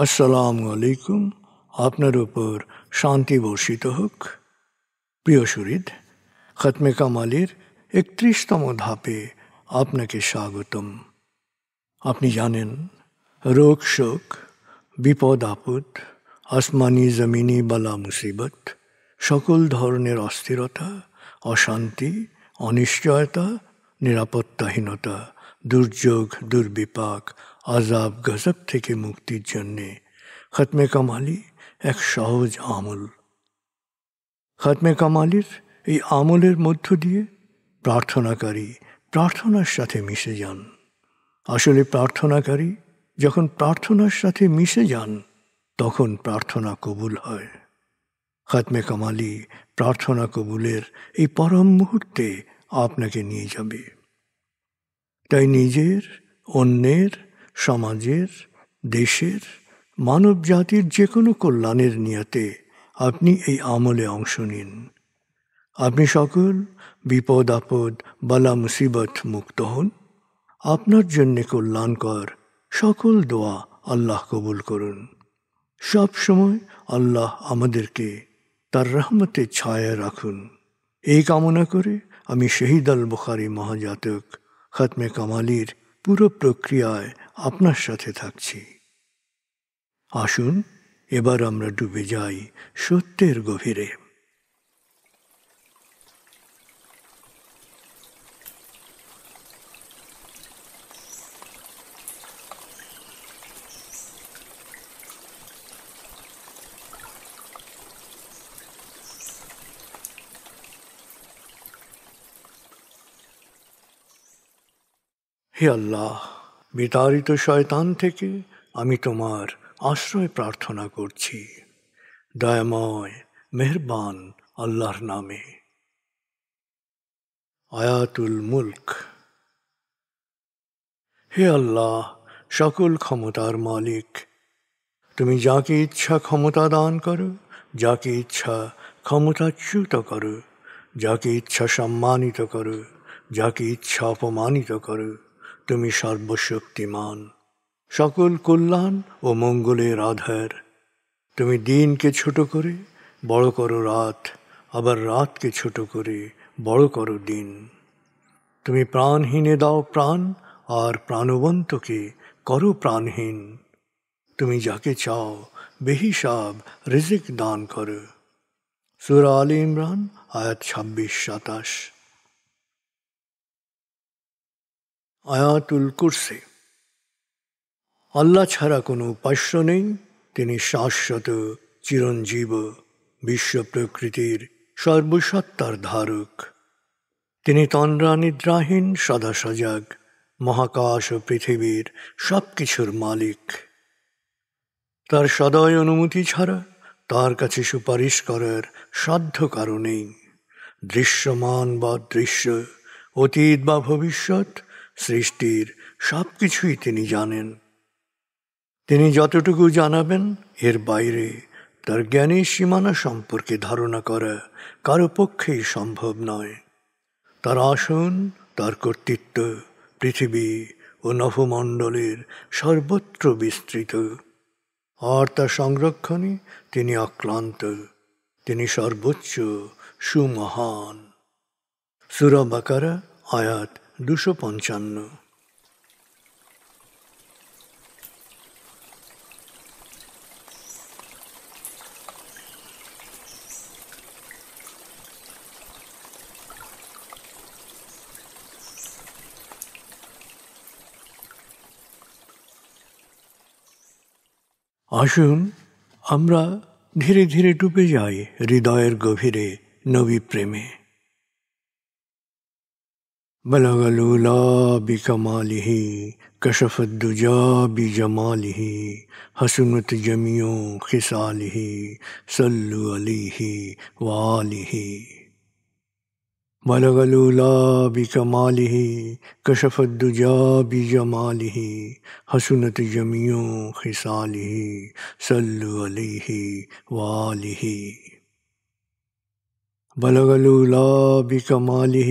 আসসালামু আলাইকুম। আপনার উপর শান্তি বর্ষিত হোক। প্রিয় সুহৃদ, খতমে কামালের ৩১তম ধাপে আপনাকে স্বাগতম। আপনি জানেন, রোগ শোক, বিপদ আপদ, আসমানি জমিনি বালা মুসিবত, সকল ধরনের অস্থিরতা, অশান্তি, অনিশ্চয়তা, নিরাপত্তাহীনতা, দুর্যোগ, দুর্বিপাক, আজাব গজব থেকে মুক্তির জন্যে খতমে কামালি এক সহজ আমল। খতমে কামালির এই আমলের মধ্য দিয়ে প্রার্থনাকারী প্রার্থনার সাথে মিশে যান। আসলে প্রার্থনাকারী যখন প্রার্থনার সাথে মিশে যান, তখন প্রার্থনা কবুল হয়। খতমে কামালি প্রার্থনা কবুলের এই পরম মুহূর্তে আপনাকে নিয়ে যাবে। তাই নিজের, অন্যের, সমাজের, দেশের, মানব জাতির যে কোনো কল্যাণের নিয়তে আপনি এই আমলে অংশ নিন। আপনি সকল বিপদ আপদ, বালা মুসিবত মুক্ত হন। আপনার জন্যে কল্যাণকর সকল দোয়া আল্লাহ কবুল করুন। সব সময় আল্লাহ আমাদেরকে তার রহমতের ছায়ায় রাখুন। এই কামনা করে আমি শহীদ আল বুখারী মহাজাতক খতমে কামালির পুরো প্রক্রিয়ায় আপনার সাথে থাকছি। আসুন এবার আমরা ডুবে যাই সত্যের গভীরে। হে আল্লাহ, বিতাড়িত শয়তান থেকে আমি তোমার আশ্রয় প্রার্থনা করছি। দয়াময় মেহেরবান আল্লাহর নামে। আয়াতুল মুলক। হে আল্লাহ, সকল ক্ষমতার মালিক, তুমি যাকে ইচ্ছা ক্ষমতা দান করো, যাকে ইচ্ছা ক্ষমতাচ্যুত করো, যাকে ইচ্ছা সম্মানিত করো, যাকে ইচ্ছা অপমানিত করো। তুমি সর্বশক্তিমান, সকল কল্যাণ ও মঙ্গলের আধার। তুমি দিনকে ছোট করে বড় করো রাত, আবার রাতকে ছোট করে বড় করো দিন। তুমি প্রাণহীনে দাও প্রাণ, আর প্রাণবন্তকে করো প্রাণহীন। তুমি যাকে চাও বেহিসাব রিজিক দান করো। সূরা আলে ইমরান আয়াত ২৬-২৭। আয়াতুল কুরসি। আল্লাহ ছাড়া কোনো উপাস্য নেই। তিনি শাশ্বত, চিরঞ্জীব, বিশ্ব প্রকৃতির সর্বসত্তার ধারক। তিনি তন্দ্রা নিদ্রাহীন, সদা সজাগ, মহাকাশ ও পৃথিবীর সব কিছুর মালিক। তার সদয় অনুমতি ছাড়া তার কাছে সুপারিশ করার সাধ্য কারো নেই। দৃশ্যমান বা দৃশ্য, অতীত বা ভবিষ্যৎ, সৃষ্টির সব কিছুই তিনি জানেন। তিনি যতটুকু জানাবেন, এর বাইরে তার জ্ঞানের সীমানা সম্পর্কে ধারণা করা কারো পক্ষেই সম্ভব নয়। তার আসন, তার কর্তৃত্ব পৃথিবী ও নভমণ্ডলের সর্বত্র বিস্তৃত, আর তার সংরক্ষণে তিনি অক্লান্ত। তিনি সর্বোচ্চ, সুমহান। সূরা বাকারা আয়াত ২৫৫। আসুন আমরা ধীরে ধীরে ডুবে যাই হৃদয়ের গভীরে নবী প্রেমে। বলগল উলা বিকমালিহি, কশফত দুজা বিজমালিহি, হসনত জমিও খিসালিহি, সল্লু আলাইহি ওয়ালিহি। بلغ العلا بكماله كشف الدجى بجماله حسنت جميع خصاله صلوا عليه وآله بلغ العلا بكماله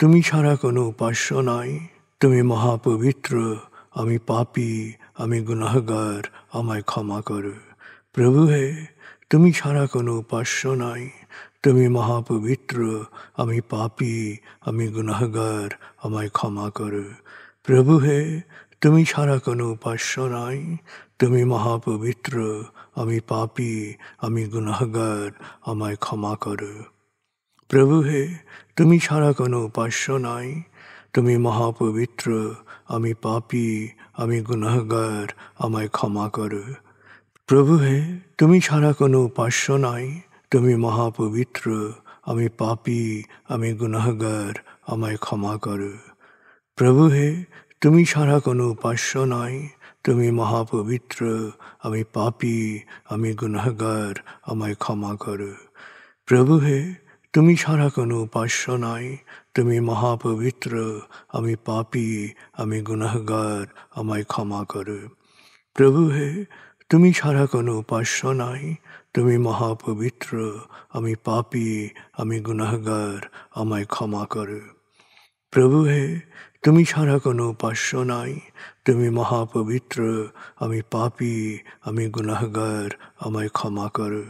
তুমি ছাড়া কোনো উপাস্য নাই। তুমি মহাপবিত্র, আমি পাপী, আমি গুনাহগার, আমায় ক্ষমা করো। প্রভু হে, তুমি ছাড়া কোনো উপাস্য নাই। তুমি মহাপবিত্র, আমি পাপী, আমি গুনাহগার, আমায় ক্ষমা করো। প্রভু হে, তুমি ছাড়া কোনো উপাস্য নাই। তুমি মহাপবিত্র, আমি পাপী, আমি গুনাহগার, আমায় ক্ষমা করো। প্রভু হে, তুমি ছাড়া কোনো উপাস্য নাই। তুমি মহাপবিত্র, আমি পাপী, আমি গুনাহগার, আমায় ক্ষমা করো। প্রভু হে, তুমি ছাড়া কোনো উপাস্য নাই। তুমি মহাপবিত্র, আমি পাপী, আমি গুনাহগার, আমায় ক্ষমা করো। প্রভু হে, তুমি ছাড়া কোনো উপাস্য নাই। তুমি মহাপবিত্র, আমি পাপী, আমি গুনাহগার, আমায় ক্ষমা করো। প্রভু হে, তুমি ছাড়া কোনো উপাস্য নাই। তুমি মহাপবিত্র, আমি পাপী, আমি গুনাহগার, আমায় ক্ষমা করো। প্রভু হে, তুমি ছাড়া কোনো উপাস্য নাই। তুমি মহাপবিত্র, আমি পাপী, আমি গুনাহগার, আমায় ক্ষমা করো। প্রভু হে, তুমি ছাড়া কোনো উপাস্য নাই। তুমি মহাপবিত্র, আমি পাপী, আমি গুনাহগার, আমায় ক্ষমা করো।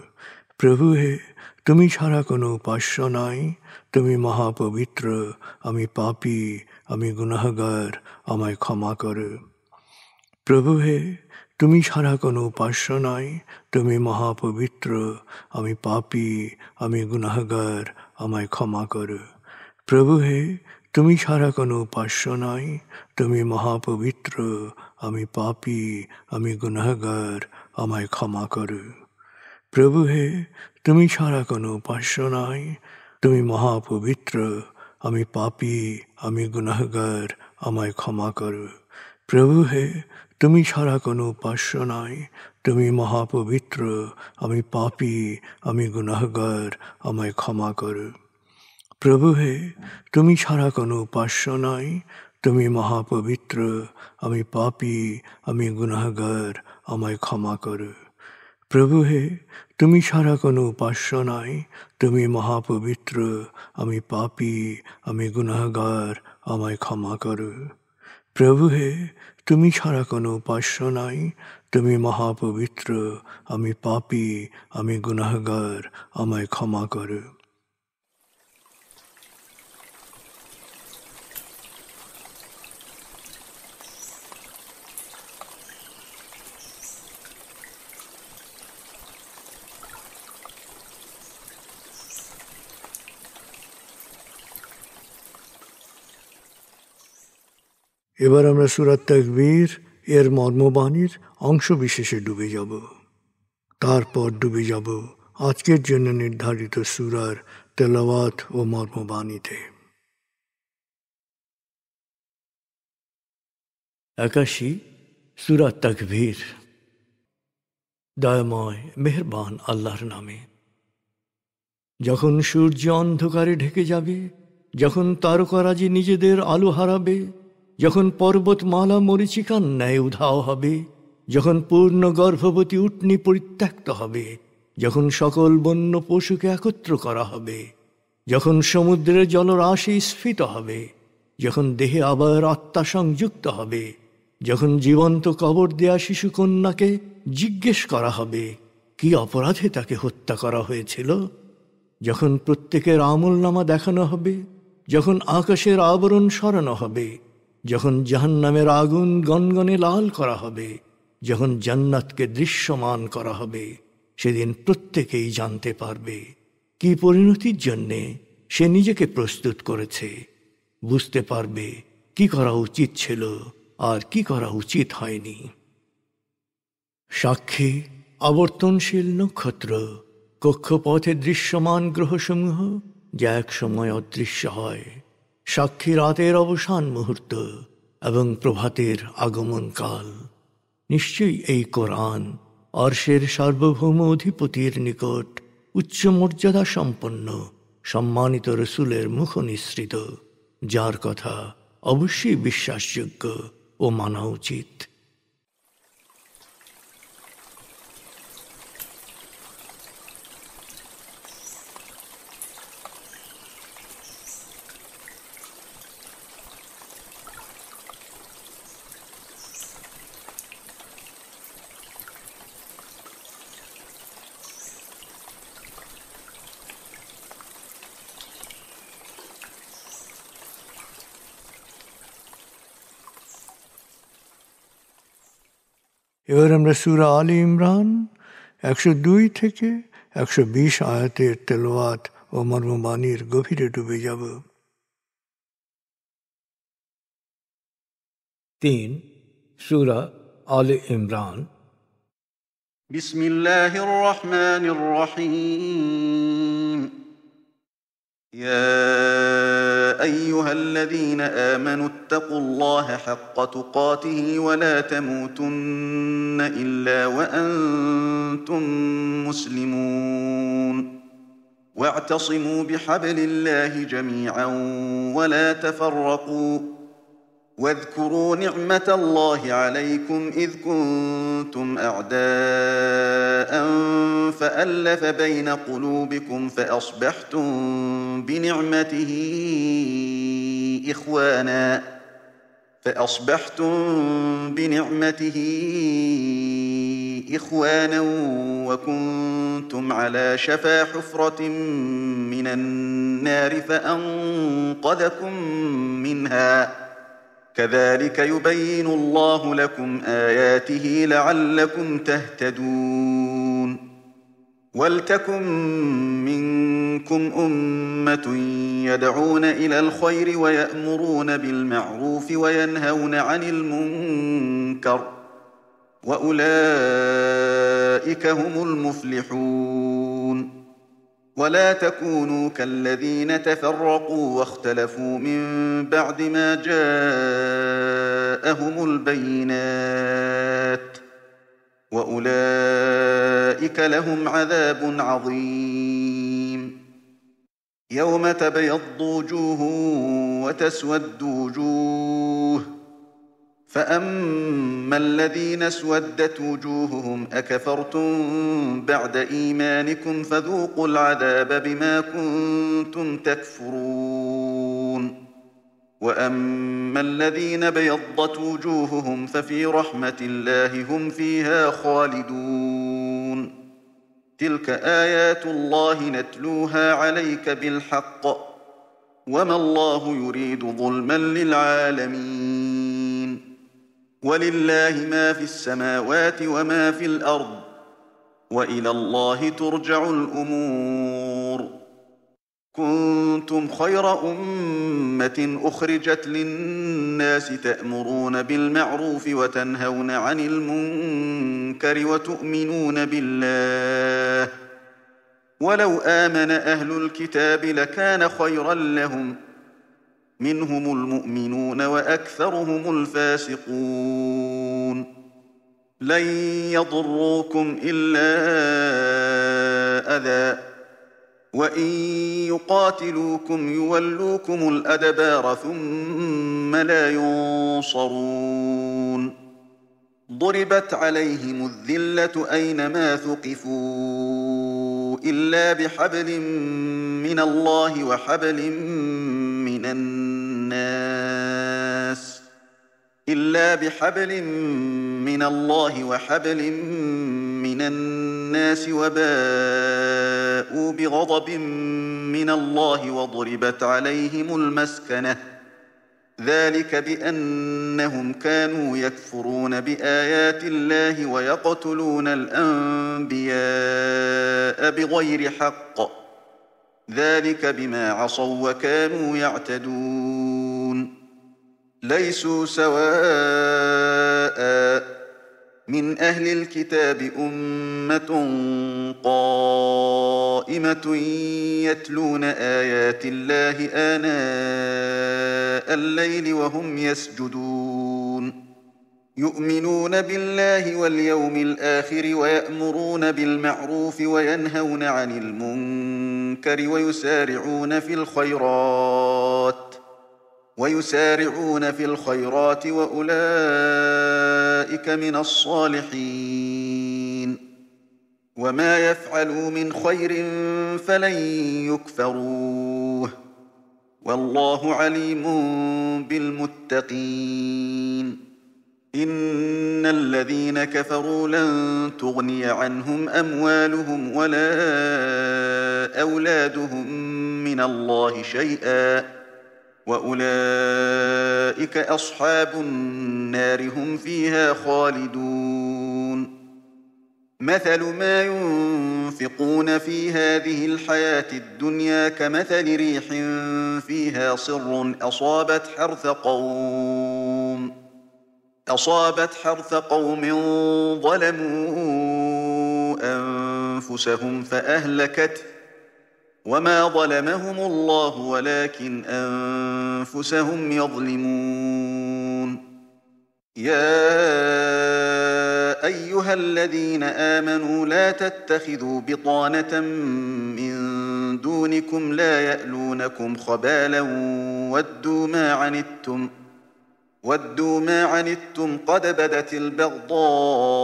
প্রভু হে, তুমি ছাড়া কোনো উপাস্য নাই। তুমি মহাপবিত্র, আমি পাপী, আমি গুনাহগার, আমায় ক্ষমা করো। প্রভু হে, তুমি ছাড়া কোনো উপাস্য নাই। তুমি মহাপবিত্র, আমি পাপী, আমি গুনাহগার, আমায় ক্ষমা করো। প্রভু হে, তুমি ছাড়া কোনো উপাস্য নাই। তুমি মহাপবিত্র, আমি পাপী, আমি গুনাহগার, আমায় ক্ষমা করো। প্রভু হে, তুমি ছাড়া কোনো উপাস্য নাই। তুমি মহাপবিত্র, আমি পাপী, আমি গুনাহগার, আমায় ক্ষমা করো। প্রভু হে, তুমি ছাড়া কোনো উপাস্য নাই। তুমি মহাপবিত্র, আমি পাপী, আমি গুনাহগার, আমায় ক্ষমা করো। প্রভু হে, তুমি ছাড়া কোনো উপাস্য নাই। তুমি মহাপবিত্র, আমি পাপী, আমি গুনাহগার, আমায় ক্ষমা করো। প্রভু হে, তুমি ছাড়া কোনো উপাস্য নাই। তুমি মহাপবিত্র, আমি পাপী, আমি গুনাহগার, আমায় ক্ষমা করো। প্রভু হে, তুমি ছাড়া কোনো উপাস্য নাই। তুমি মহাপবিত্র, আমি পাপী, আমি গুনাহগার, আমায় ক্ষমা করো। এবার আমরা সূরা তাকবীর এর মর্মবাণীর অংশ বিশেষে ডুবে যাব। তারপর ডুবে যাব আজকের জন্য নির্ধারিত সূরার তেলাওয়াত ও মর্মবাণীতে। 81 সূরা তাকবীর। দয়াময় মেহেরবান আল্লাহর নামে। যখন সূর্য অন্ধকারে ঢেকে যাবে, যখন তারকারাজি নিজেদের আলো হারাবে, যখন পর্বতমালা মরীচিকার ন্যায় উধাও হবে, যখন পূর্ণ গর্ভবতী উটনী পরিত্যক্ত হবে, যখন সকল বন্য পশুকে একত্র করা হবে, যখন সমুদ্রের জলরাশি স্ফীত হবে, যখন দেহে আবার আত্মা সংযুক্ত হবে, যখন জীবন্ত কবর দেয়া শিশুকন্যাকে জিজ্ঞেস করা হবে কি অপরাধে তাকে হত্যা করা হয়েছিল, যখন প্রত্যেকের আমলনামা দেখানো হবে, যখন আকাশের আবরণ সরানো হবে, যখন জাহান্নামের আগুন গনগনে লাল করা হবে, যখন জান্নাতকে দৃশ্যমান করা হবে, সেদিন প্রত্যেকেই জানতে পারবে কি পরিণতির জন্যে সে নিজেকে প্রস্তুত করেছে, বুঝতে পারবে কি করা উচিত ছিল আর কি করা উচিত হয়নি। সাক্ষী আবর্তনশীল নক্ষত্র, কক্ষপথে দৃশ্যমান গ্রহসমূহ যা এক সময় অদৃশ্য হয়, সাক্ষী রাতের অবসান মুহূর্ত এবং প্রভাতের আগমন কাল। নিশ্চয়ই এই কোরআন আরশের সার্বভৌম অধিপতির নিকট উচ্চ মর্যাদা সম্পন্ন সম্মানিত রসুলের মুখ নিঃসৃত, যার কথা অবশ্যই বিশ্বাসযোগ্য ও মানা উচিত। এবার আমরা সূরা আলে ইমরান 102 থেকে 120 আয়াতের তেলাওয়াত ও মর্মবাণীর গভীরে ডুবে যাব। 3 সূরা আলে ইমরান। বিসমিল্লাহির রহমানির রহিম। يا أيها الذين آمنوا اتقوا الله حق تقاته ولا تموتن إلا وأنتم مسلمون واعتصموا بحبل الله جميعا ولا تفرقوا واذكروا نعمة الله عليكم إذ كنتم أعداء فألف بين قلوبكم فأصبحتم بنعمته إخوانا وكنتم على شفا حفرة من النار فأنقذكم منها كذلك يبين الله لكم آياته لعلكم تهتدون ولتكن منكم أمة يدعون إلى الخير ويأمرون بالمعروف وينهون عن المنكر وأولئك هم المفلحون ولا تكونوا كالذين تفرقوا واختلفوا من بعد ما جاءهم البينات وأولئك لهم عذاب عظيم يوم تبيض وجوه وتسود وجوه فأما الذين اسودت وجوههم أكفرتم بعد إيمانكم فذوقوا العذاب بما كنتم تكفرون وأما الذين بيضت وجوههم ففي رحمة الله هم فيها خالدون تلك آيات الله نتلوها عليك بالحق وما الله يريد ظلما للعالمين ولله ما في السماوات وما في الأرض وإلى الله ترجع الأمور كنتم خير أمة أخرجت للناس تأمرون بالمعروف وتنهون عن المنكر وتؤمنون بالله ولو آمن أهل الكتاب لكان خيرا لهم منهم المؤمنون وأكثرهم الفاسقون لن يضروكم إلا أذى وإن يقاتلوكم يولوكم الأدبار ثم لا ينصرون ضربت عليهم الذلة أينما ثقفوا إلا بحبل من الله وحبل من الناس وباءوا بغضب من الله وضربت عليهم المسكنة ذلك بأنهم كانوا يكفرون بآيات الله ويقتلون الأنبياء بغير حق ذلك بما عصوا وكانوا يعتدون ليسوا سواء من أهل الكتاب أمة قائمة يتلون آيات الله آناء الليل وهم يسجدون يؤمنون بالله واليوم الآخر ويأمرون بالمعروف وينهون عن المنكر ويسارعون في الخيرات وأولئك من الصالحين وما يفعلوا من خير فلن يكفروه والله عليم بالمتقين إن الذين كفروا لن تغني عنهم أموالهم ولا أولادهم من الله شيئا وأولئك أصحاب النار هم فيها خالدون مثل ما ينفقون في هذه الحياة الدنيا كمثل ريح فيها صر أصابت حرث قوم ظلموا أنفسهم فأهلكته وما ظلمهم الله ولكن أنفسهم يظلمون يا أيها الذين آمنوا لا تتخذوا بطانة من دونكم لا يألونكم خبالا ودوا ما عنتم قد بدت البغضاء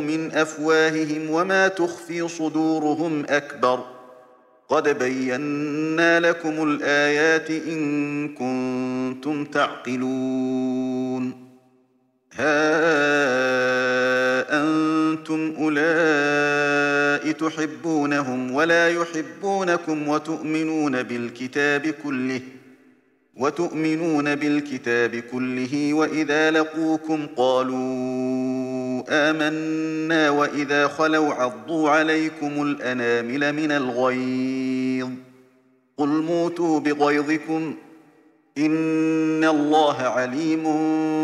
من أفواههم وما تخفي صدورهم أكبر قد بينا لكم الآيات إن كنتم تعقلون ها أنتم أولئك تحبونهم ولا يحبونكم وتؤمنون بالكتاب كله وإذا لقوكم قالوا آمنا وإذا خلوا عضوا عليكم الأنامل من الغيظ قل موتوا بغيظكم إن الله عليم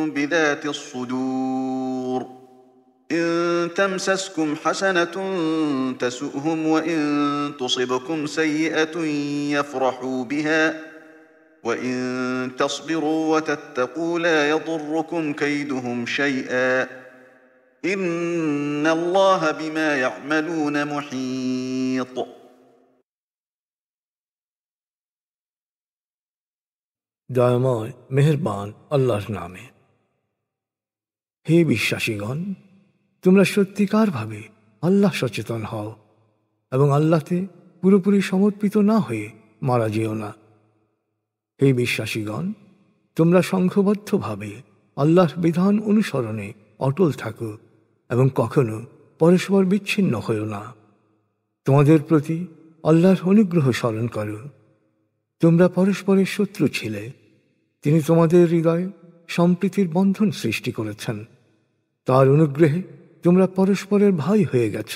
بذات الصدور إن تمسسكم حسنة تسؤهم وإن تصبكم سيئة يفرحوا بها وإن تصبروا وتتقوا لا يضركم كيدهم شيئا إن الله بما يعملون محيط দয়াময় মেহেরবান আল্লাহর নামে। হে বিশ্বাসীগণ, তোমরা সত্যিকারভাবে আল্লাহ সচেতন হও এবং আল্লাহতে পুরোপুরি সমর্পিত না হয়ে মারা যেও না। হে বিশ্বাসীগণ, তোমরা সংঘবদ্ধভাবে আল্লাহর বিধান অনুসরণে অটল থাকো এবং কখনো পরস্পর বিচ্ছিন্ন হও না। তোমাদের প্রতি আল্লাহর অনুগ্রহ স্মরণ করো। তোমরা পরস্পরের শত্রু ছিলে, তিনি তোমাদের হৃদয়ে সম্প্রীতির বন্ধন সৃষ্টি করেছেন। তার অনুগ্রহে তোমরা পরস্পরের ভাই হয়ে গেছ।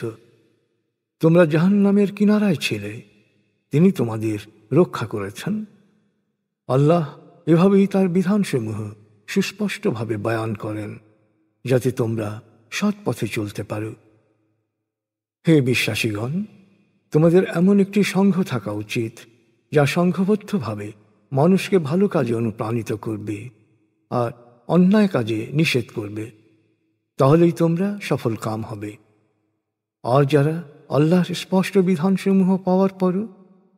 তোমরা জাহান্নামের কিনারায় ছিলে, তিনি তোমাদের রক্ষা করেছেন। আল্লাহ এভাবেই তার বিধানসমূহ সুস্পষ্টভাবে বয়ান করেন যাতে তোমরা সৎ পথে চলতে পারো। হে বিশ্বাসীগণ, তোমাদের এমন একটি সংঘ থাকা উচিত যা সংঘবদ্ধভাবে মানুষকে ভালো কাজে অনুপ্রাণিত করবে আর অন্যায় কাজে নিষেধ করবে, তাহলেই তোমরা সফল কাম হবে। আর যারা আল্লাহর স্পষ্ট বিধানসমূহ পাওয়ার পরও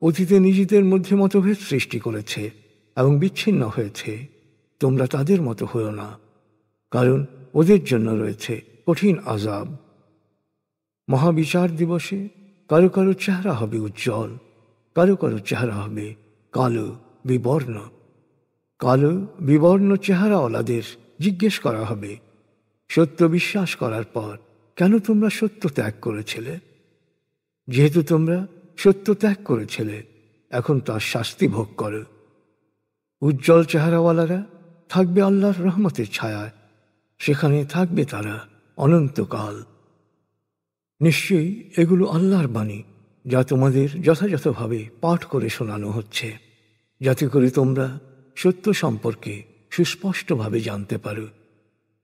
অতীতে নিজেদের মধ্যে মতভেদ সৃষ্টি করেছে এবং বিচ্ছিন্ন হয়েছে, তোমরা তাদের মতো হও না, কারণ ওদের জন্য রয়েছে কঠিন আযাব। মহাবিচার দিবসে কারো কারো চেহারা হবে উজ্জ্বল, কারো কারো চেহারা হবে কালো বিবর্ণ। কালো বিবর্ণ চেহারাওয়ালাদের জিজ্ঞেস করা হবে, সত্য বিশ্বাস করার পর কেন তোমরা সত্য ত্যাগ করেছিলে? যেহেতু তোমরা সত্য ত্যাগ করেছিলে, এখন তার শাস্তি ভোগ করো। উজ্জ্বল চেহারাওয়ালারা থাকবে আল্লাহর রহমতের ছায়ায়, সেখানে থাকবে তারা অনন্তকাল। নিশ্চয়ই এগুলো আল্লাহর বাণী যা তোমাদের যথাযথভাবে পাঠ করে শোনানো হচ্ছে, যাতে করে তোমরা সত্য সম্পর্কে সুস্পষ্টভাবে জানতে পারো।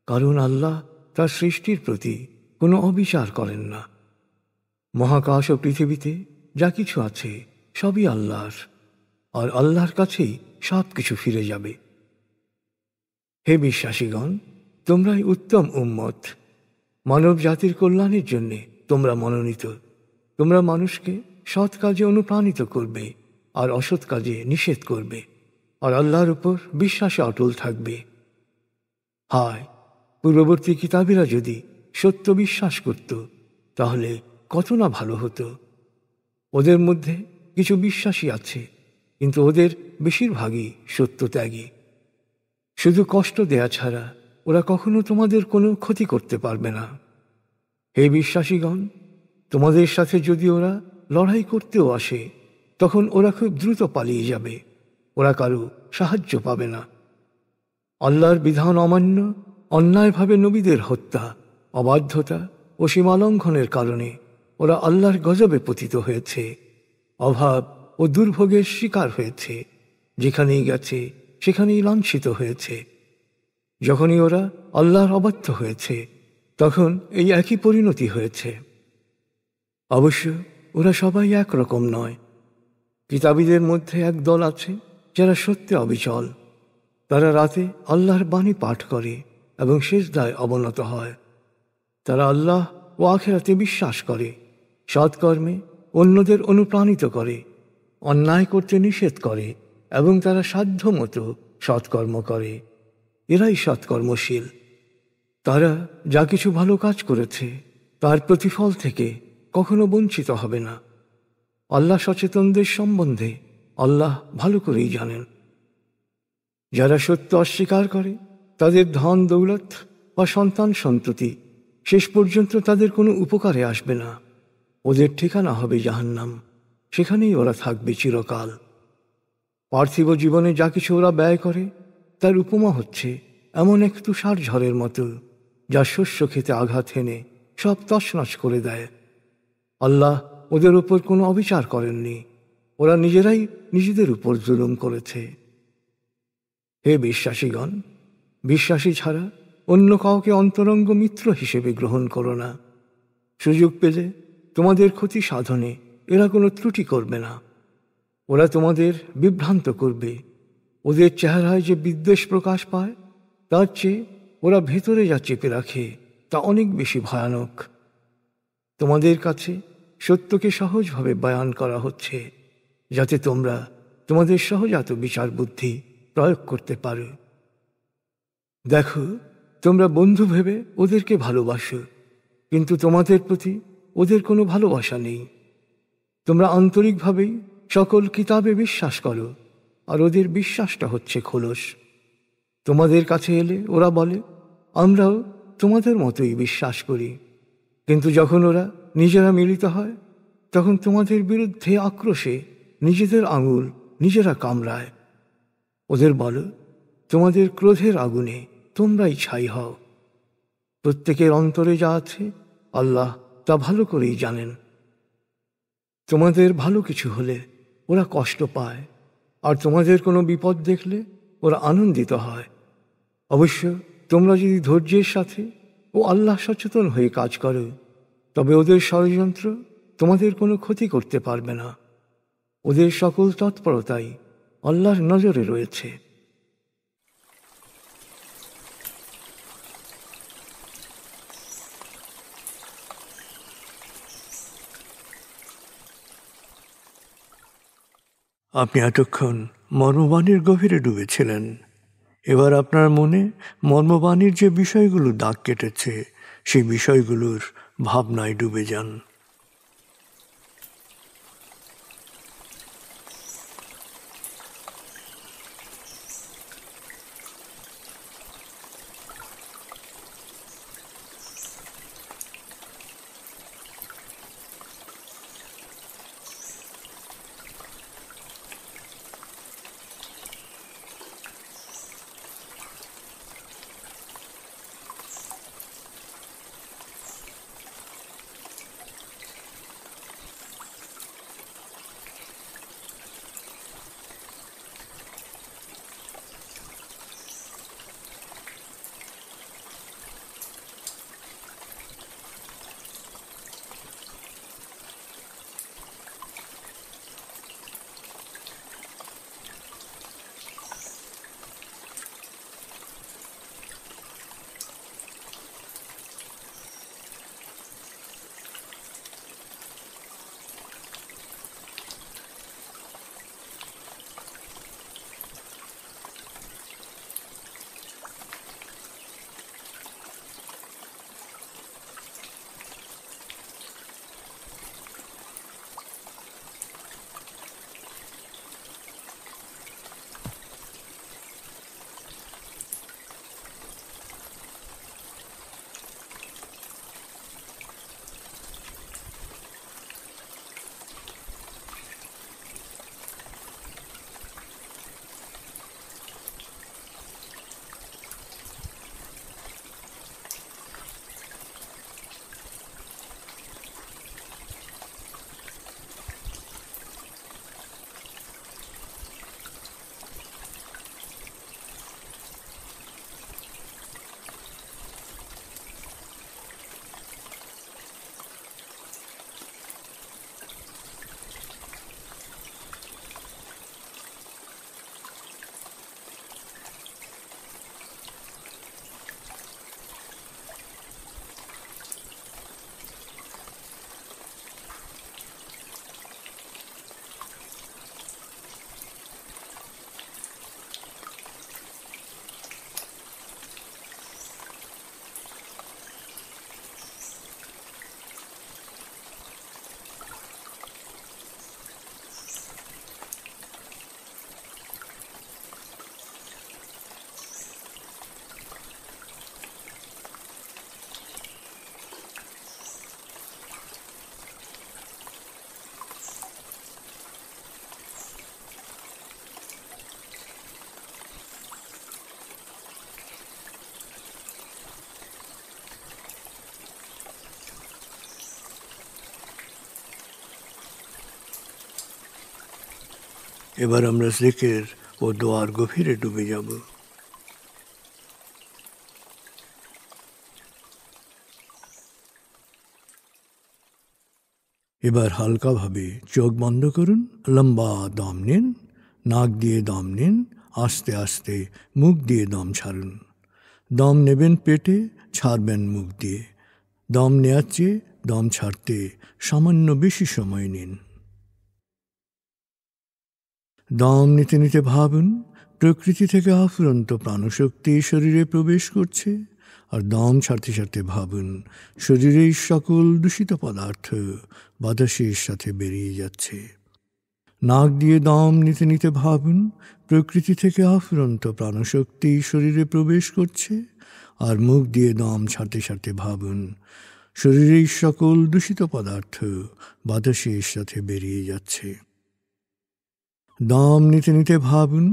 কারণ আল্লাহ তার সৃষ্টির প্রতি কোনো অবিচার করেন না। মহাকাশ ও পৃথিবীতে যা কিছু আছে সবই আল্লাহর, আর আল্লাহর কাছেই সব কিছু ফিরে যাবে। হে বিশ্বাসীগণ, তোমরাই উত্তম উম্মত। মানব জাতির কল্যাণের জন্যে তোমরা মনোনীত। তোমরা মানুষকে সৎ কাজে অনুপ্রাণিত করবে আর অসৎ কাজে নিষেধ করবে, আর আল্লাহর উপর বিশ্বাসে অটল থাকবে। হায়, পূর্ববর্তী কিতাবীরা যদি সত্য বিশ্বাস করত তাহলে কত না ভালো হতো। ওদের মধ্যে কিছু বিশ্বাসী আছে, কিন্তু ওদের বেশিরভাগই সত্যত্যাগী। শুধু কষ্ট দেয়া ছাড়া ওরা কখনো তোমাদের কোনো ক্ষতি করতে পারবে না। হে বিশ্বাসীগণ, তোমাদের সাথে যদি ওরা লড়াই করতেও আসে, তখন ওরা খুব দ্রুত পালিয়ে যাবে, ওরা কারো সাহায্য পাবে না। আল্লাহর বিধান অমান্য, অন্যায়ভাবে নবীদের হত্যা, অবাধ্যতা ও সীমালঙ্ঘনের কারণে ওরা আল্লাহর গজবে পতিত হয়েছে, অভাব ও দুর্ভোগের শিকার হয়েছে, যেখানেই গেছে সেখানেই লাঞ্ছিত হয়েছে। যখনই ওরা আল্লাহর অবাধ্য হয়েছে তখন এই একই পরিণতি হয়েছে। অবশ্য ওরা সবাই একরকম নয়। কিতাবীদের মধ্যে এক দল আছে যারা সত্যে অবিচল। তারা রাতে আল্লাহর বাণী পাঠ করে এবং সিজদায় অবনত হয়। তারা আল্লাহ ও আখিরাতে বিশ্বাস করে, সৎকর্মে অন্যদের অনুপ্রাণিত করে, অন্যায় করতে নিষেধ করে এবং তারা সাধ্যমতো সৎকর্ম করে। এরাই সৎকর্মশীল। তারা যা কিছু ভালো কাজ করেছে তার প্রতিফল থেকে কখনো বঞ্চিত হবে না। আল্লাহ সচেতনদের সম্বন্ধে আল্লাহ ভালো করেই জানেন। যারা সত্য অস্বীকার করে তাদের ধন দৌলত বা সন্তান সন্ততি শেষ পর্যন্ত তাদের কোনো উপকারে আসবে না। ওদের ঠিকানা হবে জাহান্নাম, সেখানেই ওরা থাকবে চিরকাল। পার্থিব জীবনে যা কিছু ওরা ব্যয় করে তার উপমা হচ্ছে এমন এক তুষার ঝড়ের মতো, যা শস্য খেতে আঘাত হেনে সব তছনছ করে দেয়। আল্লাহ ওদের উপর কোনো অবিচার করেননি, ওরা নিজেরাই নিজেদের উপর জুলুম করেছে। হে বিশ্বাসীগণ, বিশ্বাসী ছাড়া অন্য কাউকে অন্তরঙ্গ মিত্র হিসেবে গ্রহণ করো না। সুযোগ পেলে তোমাদের ক্ষতি সাধনে এরা কোনো ত্রুটি করবে না। ওরা তোমাদের বিভ্রান্ত করবে। ওদের চেহারায় যে বিদ্বেষ প্রকাশ পায় তার চেয়ে ওরা ভেতরে যা চেপে রাখে তা অনেক বেশি ভয়ানক। তোমাদের কাছে সত্যকে সহজভাবে বয়ান করা হচ্ছে, যাতে তোমরা তোমাদের সহজাত বিচার বুদ্ধি প্রয়োগ করতে পারো। দেখো, তোমরা বন্ধু ভেবে ওদেরকে ভালোবাসো, কিন্তু তোমাদের প্রতি ওদের কোনো ভালোবাসা নেই। তোমরা আন্তরিকভাবেই সকল কিতাবে বিশ্বাস করো, আর ওদের বিশ্বাসটা হচ্ছে খোলস। তোমাদের কাছে এলে ওরা বলে, আমরাও তোমাদের মতোই বিশ্বাস করি। কিন্তু যখন ওরা নিজেরা মিলিত হয় তখন তোমাদের বিরুদ্ধে আক্রোশে নিজেদের আঙুল নিজেরা কামড়ায়। ওদের বলো, তোমাদের ক্রোধের আগুনে তোমরাই ছাই হও। প্রত্যেকের অন্তরে যা আছে আল্লাহ তা ভালো করেই জানেন। তোমাদের ভালো কিছু হলে ওরা কষ্ট পায়, আর তোমাদের কোনো বিপদ দেখলে ওরা আনন্দিত হয়। অবশ্য তোমরা যদি ধৈর্যের সাথে ও আল্লাহ সচেতন হয়ে কাজ করো, তবে ওদের ষড়যন্ত্র তোমাদের কোনো ক্ষতি করতে পারবে না। ওদের সকল তৎপরতাই আল্লাহর নজরে রয়েছে। আপনি এতক্ষণ মর্মবাণীর গভীরে ডুবেছিলেন। এবার আপনার মনে মর্মবাণীর যে বিষয়গুলো দাগ কেটেছে সেই বিষয়গুলোর ভাবনায় ডুবে যান। এবার আমরা জিকির ও দোয়ার গভীরে ডুবে যাব। এবার হালকাভাবে চোখ বন্ধ করুন, লম্বা দম নিন, নাক দিয়ে দম নিন, আস্তে আস্তে মুখ দিয়ে দম ছাড়ুন। দম নেবেন পেটে, ছাড়বেন মুখ দিয়ে। দম নেওয়ার চেয়ে দম ছাড়তে সামান্য বেশি সময় নিন। দম নিতে নিতে ভাবুন প্রকৃতি থেকে অফুরন্ত প্রাণশক্তি শরীরে প্রবেশ করছে, আর দম ছাড়তে ছাড়তে ভাবুন শরীরের সকল দূষিত পদার্থ বাতাসের সাথে বেরিয়ে যাচ্ছে। নাক দিয়ে দম নিতে নিতে ভাবুন প্রকৃতি থেকে অফুরন্ত প্রাণশক্তি শরীরে প্রবেশ করছে, আর মুখ দিয়ে দম ছাড়তে ছাড়তে ভাবুন শরীরের সকল দূষিত পদার্থ বাতাসের সাথে বেরিয়ে যাচ্ছে। দম নিতে নিতে ভাবুন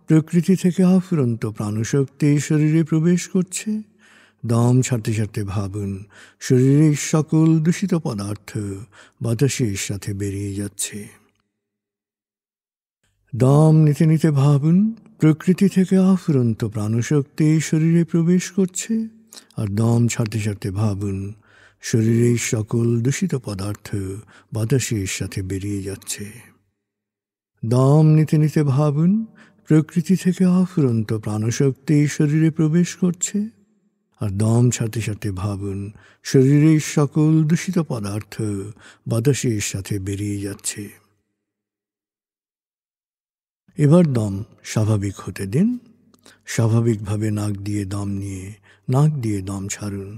প্রকৃতি থেকে অফুরন্ত প্রাণশক্তি শরীরে প্রবেশ করছে। দম ছাড়তে ছাড়তে ভাবুন শরীরের সকল দূষিত পদার্থ বাতাসের সাথে বেরিয়ে যাচ্ছে। দম নিতে নিতে ভাবুন প্রকৃতি থেকে অফুরন্ত প্রাণশক্তি শরীরে প্রবেশ করছে, আর দম ছাড়তে ছাড়তে ভাবুন শরীরের সকল দূষিত পদার্থ বাতাসের সাথে বেরিয়ে যাচ্ছে। দম নিতে নিতে ভাবুন প্রকৃতি থেকে অফুরন্ত প্রাণশক্তি শরীরে প্রবেশ করছে, আর দম ছাড়তে ছাড়তে ভাবুন শরীরের সকল দূষিত পদার্থ বাতাসের সাথে বেরিয়ে যাচ্ছে। এবার দম স্বাভাবিক হতে দিন। স্বাভাবিকভাবে নাক দিয়ে দম নিয়ে নাক দিয়ে দম ছাড়ুন।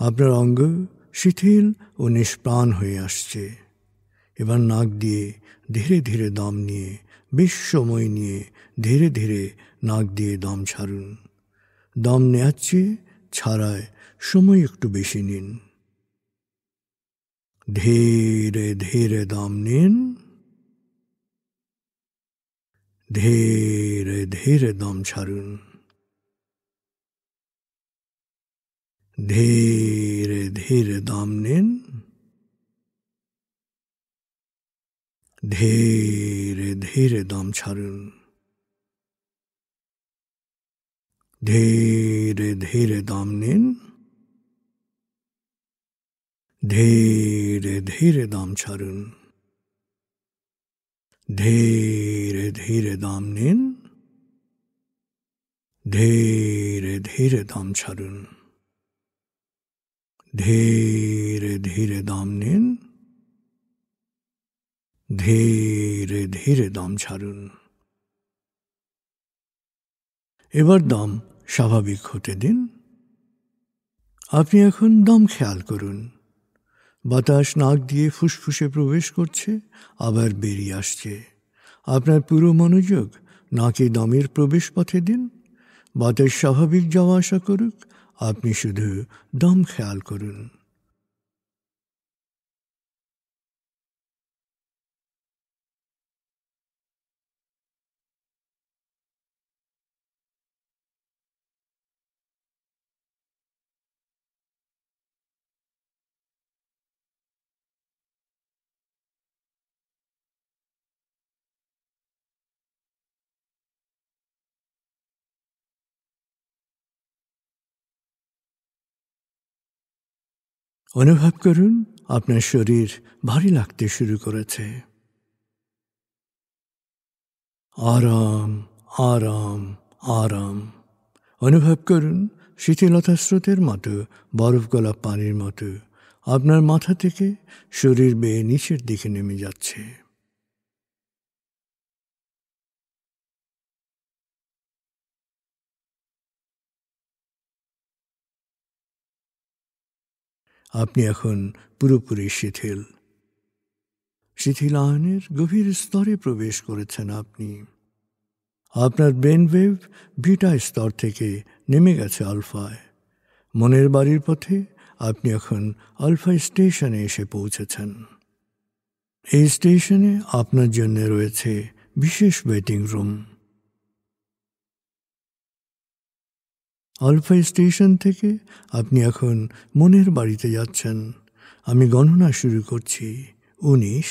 আপনার অঙ্গ শিথিল ও নিষ্প্রাণ হয়ে আসছে। এবার নাক দিয়ে ধীরে ধীরে দম নিয়ে বেশ সময় নিয়ে ধীরে ধীরে নাক দিয়ে দম ছাড়ুন। দম নেওয়ার চেয়ে ছাড়ায় সময় একটু বেশি নিন। ধীরে ধীরে দম নিন, ধীরে ধীরে দম ছাড়ুন। ধীরে ধীরে দম নিন, ধীরে ধীরে দম ছাড়ুন। ধীরে ধীরে দম নিন, ধীরে ধীরে দম ছাড়ুন। ধীরে ধীরে দম নিন, ধীরে ধীরে দম ছাড়ুন। ধীরে ধীরে দম নিন, ধীরে ধীরে দম ছাড়ুন। এবার দম স্বাভাবিক হতে দিন। আপনি এখন দম খেয়াল করুন। বাতাস নাক দিয়ে ফুসফুসে প্রবেশ করছে, আবার বেরিয়ে আসছে। আপনার পুরো মনোযোগ নাকে দমের প্রবেশ পথে দিন। বাতাস স্বাভাবিক যাওয়া আসা করুক, আপনি শুধু দম খেয়াল করুন। অনুভব করুন আপনার শরীর ভারী লাগতে শুরু করেছে। আরাম আরাম আরাম অনুভব করুন শীতলতা স্রোতের মতো, বরফ গলা পানির মতো আপনার মাথা থেকে শরীর বেয়ে নিচের দিকে নেমে যাচ্ছে। আপনি এখন পুরোপুরি শিথিল। শিথিলায়নের গভীর স্তরে প্রবেশ করেছেন আপনি। আপনার ব্রেন ওয়েভ বিটা স্তর থেকে নেমে গেছে আলফায়। মনের বাড়ির পথে আপনি এখন আলফা স্টেশনে এসে পৌঁছেছেন। এই স্টেশনে আপনার জন্য রয়েছে বিশেষ ওয়েটিং রুম। আলফা স্টেশন থেকে আপনি এখন মনের বাড়িতে যাচ্ছেন। আমি গণনা শুরু করছি। 19,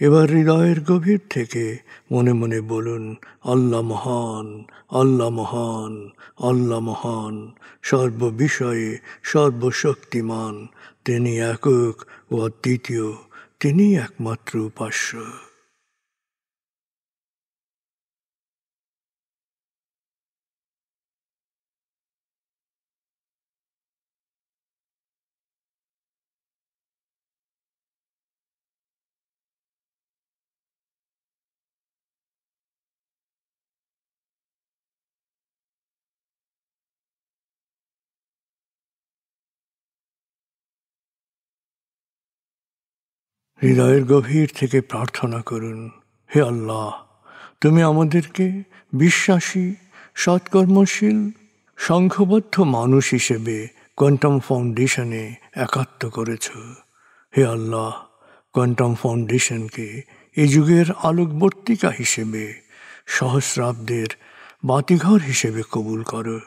এবার হৃদয়ের গভীর থেকে মনে মনে বলুন, আল্লাহ মহান, আল্লাহ মহান, আল্লাহ মহান, সর্ববিষয়ে সর্বশক্তিমান, তিনি একক ও অদ্বিতীয়, তিনি একমাত্র উপাস্য। হৃদয়ের গভীর থেকে প্রার্থনা করুন, হে আল্লাহ, তুমি আমাদেরকে বিশ্বাসী, সৎকর্মশীল, সংঘবদ্ধ মানুষ হিসেবে কোয়ান্টাম ফাউন্ডেশনে একাত্ম করেছ। হে আল্লাহ, কোয়ান্টাম ফাউন্ডেশনকে এ যুগের আলোকবর্তিকা হিসেবে, সহস্রাব্দের বাতিঘর হিসেবে কবুল করো।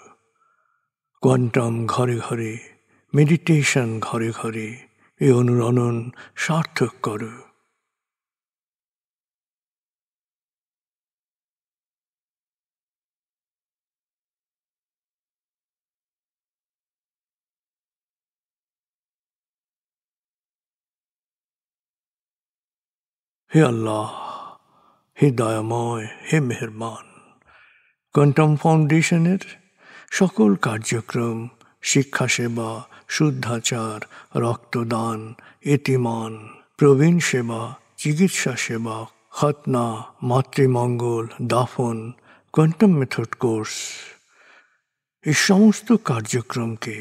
কোয়ান্টাম ঘরে ঘরে, মেডিটেশন ঘরে ঘরে এ অনুরণন সার্থক করো। হে আল্লাহ, হে দয়াময়, হে মেহেরবান, কোয়ান্টাম ফাউন্ডেশনের সকল কার্যক্রম, শিক্ষা সেবা, শুদ্ধাচার, রক্তদান, এতিমান, প্রবীণ সেবা, চিকিৎসা সেবা, খতনা, মাতৃমঙ্গল, দাফন, কোয়ান্টাম মেথড কোর্স, এই সমস্ত কার্যক্রমকে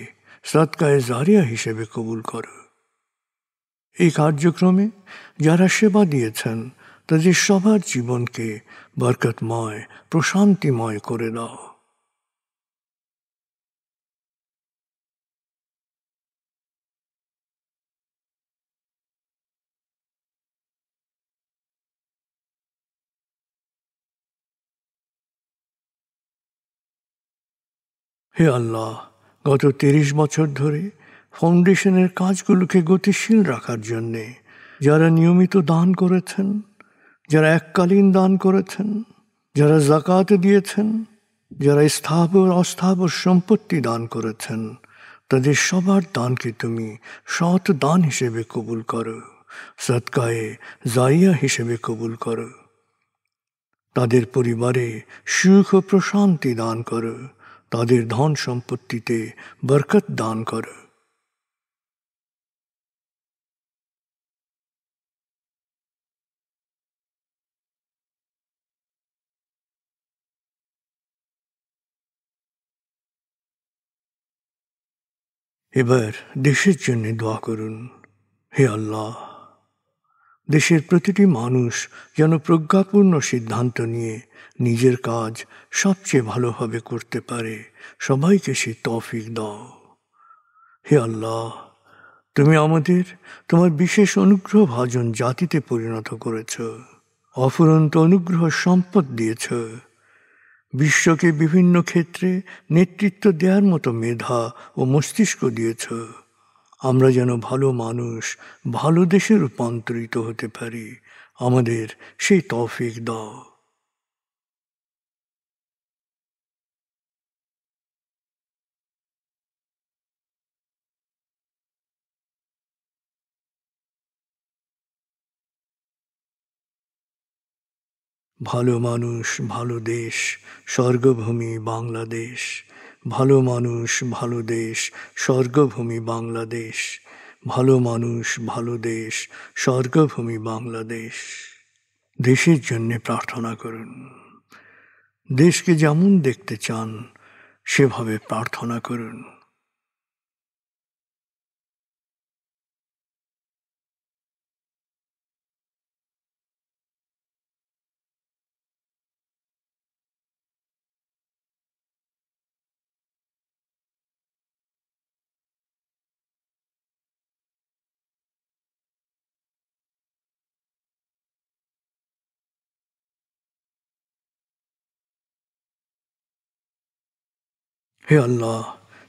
সদকায়ে জারিয়া হিসেবে কবুল করো। এই কার্যক্রমে যারা সেবা দিয়েছেন তাদের সবার জীবনকে বরকতময়, প্রশান্তিময় করে দাও। হে আল্লাহ, গত ৩০ বছর ধরে ফাউন্ডেশনের কাজগুলোকে গতিশীল রাখার জন্যে যারা নিয়মিত দান করেছেন, যারা এককালীন দান করেছেন, যারা জাকাত দিয়েছেন, যারা স্থাবর অস্থাবর সম্পত্তি দান করেছেন, তাদের সবার দানকে তুমি সৎ দান হিসেবে কবুল করো, সদকায়ে জারিয়া হিসেবে কবুল করো। তাদের পরিবারে সুখ ও প্রশান্তি দান করো, তাদের ধন সম্পত্তিতে বরকত দান করো। এবার দেশের জন্য দোয়া করুন। হে আল্লাহ, দেশের প্রতিটি মানুষ যেন প্রজ্ঞাপূর্ণ সিদ্ধান্ত নিয়ে নিজের কাজ সবচেয়ে ভালোভাবে করতে পারে, সবাইকে সে তৌফিক দাও। হে আল্লাহ, তুমি আমাদের তোমার বিশেষ অনুগ্রহ ভাজন জাতিতে পরিণত করেছ, অফুরন্ত অনুগ্রহ সম্পদ দিয়েছ, বিশ্বকে বিভিন্ন ক্ষেত্রে নেতৃত্ব দেওয়ার মতো মেধা ও মস্তিষ্ক দিয়েছ। আমরা যেন ভালো মানুষ, ভালো দেশে রূপান্তরিত হতে পারি, আমাদের সেই তৌফিক দাও। ভালো মানুষ, ভালো দেশ, স্বর্গভূমি বাংলাদেশ। ভালো মানুষ, ভালো দেশ, স্বর্গভূমি বাংলাদেশ। ভালো মানুষ, ভালো দেশ, স্বর্গভূমি বাংলাদেশ। দেশের জন্যে প্রার্থনা করুন। দেশকে যেমন দেখতে চান সেভাবে প্রার্থনা করুন। হে আল্লাহ,